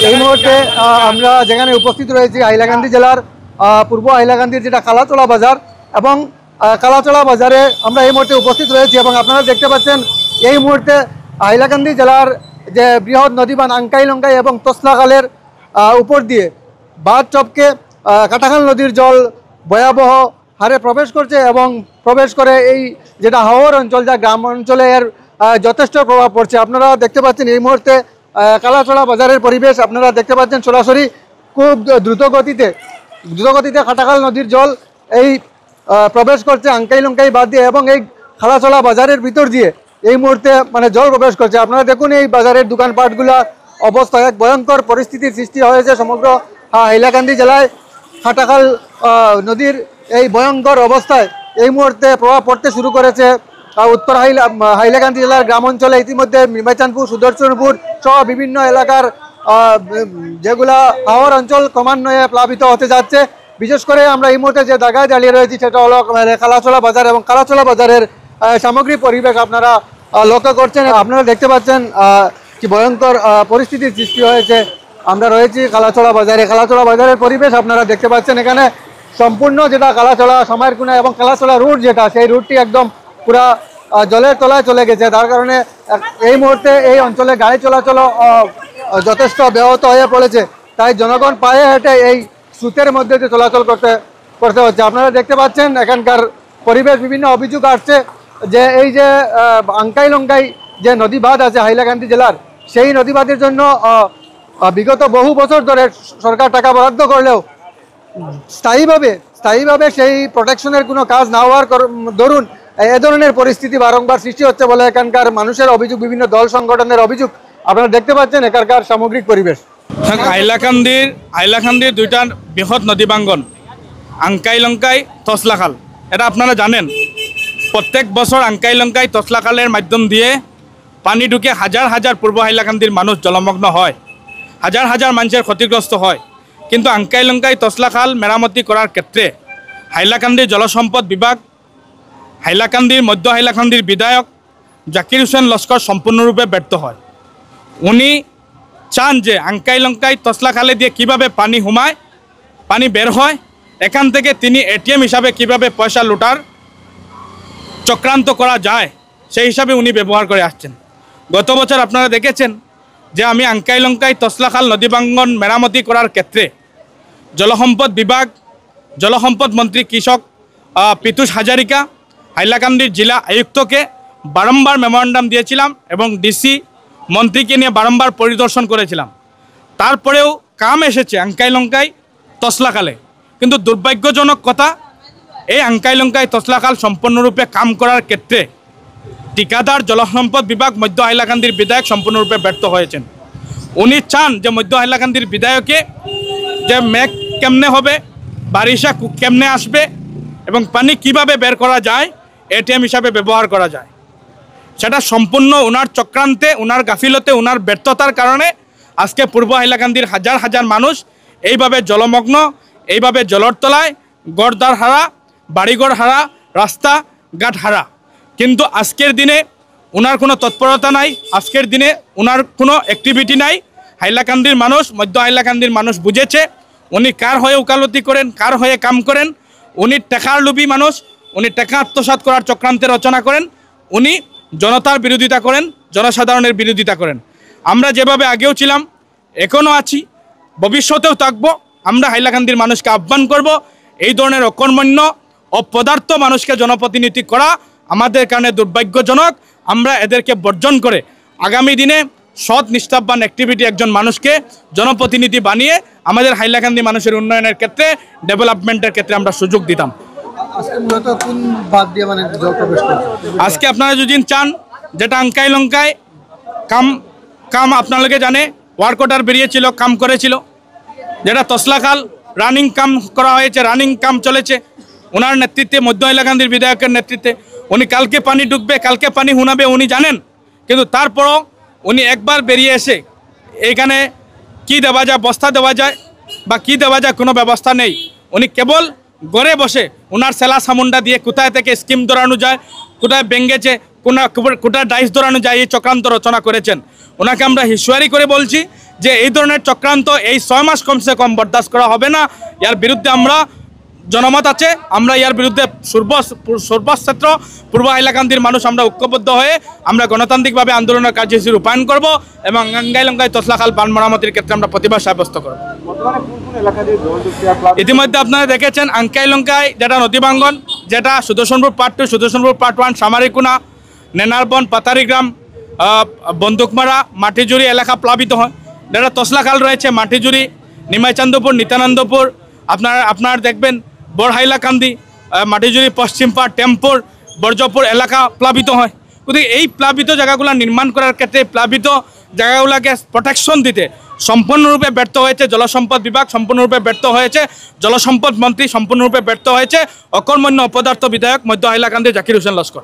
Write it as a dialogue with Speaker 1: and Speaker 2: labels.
Speaker 1: এই মুহূর্তে আমরা যেখানে উপস্থিত রয়েছি হাইলাকান্দি জেলার পূর্ব হাইলাকান্দির যেটা কালাচড়া বাজার এবং কালাচড়া বাজারে আমরা এই মুহূর্তে উপস্থিত রয়েছি এবং আপনারা দেখতে পাচ্ছেন এই মুহূর্তে হাইলাকান্দি জেলার যে বৃহৎ নদী বাঁধ আঙ্কাই লঙ্কাই এবং তোসলাখালের উপর দিয়ে বাঁধ চপকে কাটাখাল নদীর জল ভয়াবহ হারে প্রবেশ করছে এবং প্রবেশ করে এই যেটা হাওর অঞ্চল যা গ্রাম অঞ্চলে এর যথেষ্ট প্রভাব পড়ছে। আপনারা দেখতে পাচ্ছেন এই মুহূর্তে কালাচড়া বাজারের পরিবেশ আপনারা দেখতে পাচ্ছেন সরাসরি খুব দ্রুতগতিতে কাটাখাল নদীর জল এই প্রবেশ করছে আঙ্কাই লঙ্কাই বাদ দিয়ে এবং এই কালাচড়া বাজারের ভিতর দিয়ে এই মুহূর্তে মানে জল প্রবেশ করছে। আপনারা দেখুন এই বাজারের দোকানপাটগুলা অবস্থা এক ভয়ঙ্কর পরিস্থিতির সৃষ্টি হয়েছে সমগ্র হাইলাকান্দি জেলায়। কাটাখাল নদীর এই ভয়ঙ্কর অবস্থায় এই মুহূর্তে প্রভাব পড়তে শুরু করেছে উত্তর হাইলাকান্দি জেলার গ্রাম অঞ্চলে। ইতিমধ্যে নির্বাচনপুর সুদর্শনপুর সহ বিভিন্ন এলাকার যেগুলা হাওর অঞ্চল ক্রমান্বয়ে প্লাবিত হতে যাচ্ছে। বিশেষ করে আমরা এই মুহূর্তে যে জায়গায় দাঁড়িয়ে রয়েছি সেটা হলো কালাচড়া বাজার এবং কালাচড়া বাজারের সামগ্রিক পরিবেশ আপনারা লক্ষ্য করছেন। আপনারা দেখতে পাচ্ছেন কি ভয়ঙ্কর পরিস্থিতির সৃষ্টি হয়েছে। আমরা রয়েছি কালাচড়া বাজারে, কালাচড়া বাজারের পরিবেশ আপনারা দেখতে পাচ্ছেন। এখানে সম্পূর্ণ যেটা কালাচড়া সময়ের কোনা এবং কালাচড়া রুট যেটা সেই রুটটি একদম পুরা জলের তলায় চলে গেছে। তার কারণে এই মুহূর্তে এই অঞ্চলে গাড়ি চলাচল যথেষ্ট ব্যাহত হয়ে পড়েছে। তাই জনগণ পায়ে হেঁটে এই স্রোতের মধ্যে দিয়ে চলাচল করতে হচ্ছে। আপনারা দেখতে পাচ্ছেন এখানকার পরিবেশ বিভিন্ন অভিযোগ আসছে যে এই যে আঙ্কাই লঙ্কাই যে নদী বাঁধ আছে হাইলাকান্দি জেলার সেই নদী বাঁধের জন্য বিগত বহু বছর ধরে সরকার টাকা বরাদ্দ করলেও স্থায়ীভাবে সেই প্রোটেকশনের কোনো কাজ না হওয়ার দরুন এ ধরনের পরিস্থিতি বারংবার সৃষ্টি হচ্ছে বলে এখানকার মানুষের অভিযোগ, বিভিন্ন দল সংগঠনের অভিযোগ। আপনারা দেখতে পাচ্ছেন এখানকার সামগ্রিক পরিবেশ।
Speaker 2: হাইলাকান্দির দুইটা বৃহৎ নদী বাঙ্গন আঙ্কাই লঙ্কাই তোসলাখাল, এটা আপনারা জানেন। প্রত্যেক বছর আঙ্কাই লঙ্কাই তোসলাখালের মাধ্যম দিয়ে পানি ঢুকে হাজার হাজার পূর্ব হাইলাকান্দির মানুষ জলমগ্ন হয়, হাজার হাজার মানুষের ক্ষতিগ্রস্ত হয়। কিন্তু আঙ্কাই লঙ্কাই তোসলাখাল মেরামতি করার ক্ষেত্রে হাইলাকান্দির জলসম্পদ বিভাগ, হাইলাকান্দির মধ্য হাইলাকান্দির বিধায়ক জাকির হোসেন লস্কর সম্পূর্ণরূপে ব্যর্থ হয়। উনি চান যে আঙ্কাই লঙ্কাই তোসলাখালে দিয়ে কিভাবে পানি হুমায়, পানি বের হয়, এখান থেকে তিনি এটিএম হিসাবে কিভাবে পয়সা লুটার চক্রান্ত করা যায় সেই হিসাবে উনি ব্যবহার করে আসছেন। গত বছর আপনারা দেখেছেন যে আমি আঙ্কাই লঙ্কাই তোসলাখাল নদীবাঙ্গন মেরামতি করার ক্ষেত্রে জলসম্পদ বিভাগ, জলসম্পদ মন্ত্রী কৃষক পীযূষ হাজারিকা, হাইলাকান্দির জেলা আয়ুক্তকে বারংবার মেমোরান্ডাম দিয়েছিলাম এবং ডিসি মন্ত্রীকে নিয়ে বারংবার পরিদর্শন করেছিলাম। তারপরেও কাম এসেছে আঙ্কাই লঙ্কাই তোসলাখালে, কিন্তু দুর্ভাগ্যজনক কথা এই আঙ্কাই লঙ্কাই তোসলাখাল সম্পূর্ণরূপে কাম করার ক্ষেত্রে ঠিকাদার জলসম্পদ বিভাগ মধ্য হাইলাকান্দির বিধায়ক সম্পূর্ণরূপে ব্যর্থ হয়েছেন। উনি চান যে মধ্য হাইলাকান্দির বিধায়কে যে মেঘ কেমনে হবে, বারিশা কেমনে আসবে এবং পানি কিভাবে বের করা যায় এটিএম হিসাবে ব্যবহার করা যায়, সেটা সম্পূর্ণ ওনার চক্রান্তে, ওনার গাফিলতে, ওনার ব্যর্থতার কারণে আজকে পূর্ব হাইলাকান্দির হাজার হাজার মানুষ এইভাবে জলমগ্ন, এইভাবে জলের তলায় গড়দার হারা, বাড়িঘর হারা, রাস্তাঘাট হারা। কিন্তু আজকের দিনে ওনার কোনো তৎপরতা নাই, আজকের দিনে ওনার কোনো অ্যাক্টিভিটি নাই। হাইলাকান্দির মানুষ, মধ্য হাইলাকান্দির মানুষ বুঝেছে উনি কার হয়ে উকালতি করেন, কার হয়ে কাম করেন। উনি টাকার লোভী মানুষ, উনি টাকা আত্মসাৎ করার চক্রান্তে রচনা করেন, উনি জনতার বিরোধিতা করেন, জনসাধারণের বিরোধিতা করেন। আমরা যেভাবে আগেও ছিলাম, এখনও আছি, ভবিষ্যতেও থাকবো। আমরা হাইলাকান্দির মানুষকে আহ্বান করব এই ধরনের অকর্মণ্য অপদার্থ মানুষকে জনপ্রতিনিধি করা আমাদের কারণে দুর্ভাগ্যজনক। আমরা এদেরকে বর্জন করে আগামী দিনে সৎ নিষ্ঠাবান অ্যাক্টিভিটি একজন মানুষকে জনপ্রতিনিধি বানিয়ে আমাদের হাইলাকান্দি মানুষের উন্নয়নের ক্ষেত্রে, ডেভেলপমেন্টের ক্ষেত্রে আমরা সুযোগ দিতাম। আজকে আপনারা যদি চান, যেটা আঙ্কাই লঙ্কায় কাম আপনাদেরকে জানে, ওয়ার্ক অর্ডার বেরিয়েছিল, কাম করেছিল। যেটা তোসলাখাল রানিং কাম করা হয়েছে, রানিং কাম চলেছে ওনার নেতৃত্বে, মধ্য হাইলাকান্দির বিধায়কের নেতৃত্বে। উনি কালকে পানি ঢুকবে, কালকে পানি হুনাবে উনি জানেন, কিন্তু তারপরও উনি একবার বেরিয়ে এসে এখানে কি দেওয়া যায়, বস্তা দেওয়া যায় বা কি দেওয়া যায় কোনো ব্যবস্থা নেই। উনি কেবল ঘরে বসে ওনার সেলা সামুন্ডা দিয়ে কোথায় থেকে স্কিম ধরানো যায়, কোথায় ভেঙ্গেছে, কোথায় ডাইস ধরানো যায় এই চক্রান্ত রচনা করেছেন। ওনাকে আমরা হিসুয়ারি করে বলছি যে এই ধরনের চক্রান্ত এই 6 মাস কমসে কম বরদাস্ত করা হবে না। ইয়ার বিরুদ্ধে আমরা জনমত আছে, আমরা ইয়ার বিরুদ্ধে সর্বক্ষেত্র পূর্ব হাইলাকান্দির মানুষ আমরা ঐক্যবদ্ধ হয়ে আমরা গণতান্ত্রিকভাবে আন্দোলনের কার্যসূচি রূপায়ণ করব এবং আঙ্গাই লঙ্কাই তসলাখাল বাঁধ মেরামতির ক্ষেত্রে আমরা প্রতিবাদ সাব্যস্ত করব। ইতিমধ্যে আপনারা দেখেছেন আঙ্কাই লঙ্কায় যেটা নদীবাঙ্গন, যেটা সুদর্শনপুর পার্ট 2, সুদর্শনপুর পার্ট 1, সামারিকুনা, নেনারবন, পাতারিগ্রাম, বন্দুকমারা, মাটিজুরি এলাকা প্লাবিত হয়। যেটা তসলাখাল রয়েছে মাটিজুরি, নিমাইচান্দপুর, নিত্যানন্দপুর, আপনার দেখবেন বড় হাইলাকান্দি, মাটিজুরি পশ্চিম পাড়, টেম্পুর, বর্জপুর এলাকা প্লাবিত হয়। গতিকে এই প্লাবিত জায়গাগুলো নির্মাণ করার ক্ষেত্রে প্লাবিত জায়গাগুলোকে প্রোটেকশন দিতে সম্পূর্ণরূপে ব্যর্থ হয়েছে জলসম্পদ বিভাগ, সম্পূর্ণরূপে ব্যর্থ হয়েছে জলসম্পদ মন্ত্রী, সম্পূর্ণরূপে ব্যর্থ হয়েছে অকর্মণ্য অপদার্থ বিধায়ক মধ্য হাইলাকান্দি জাকির হোসেন লস্কর।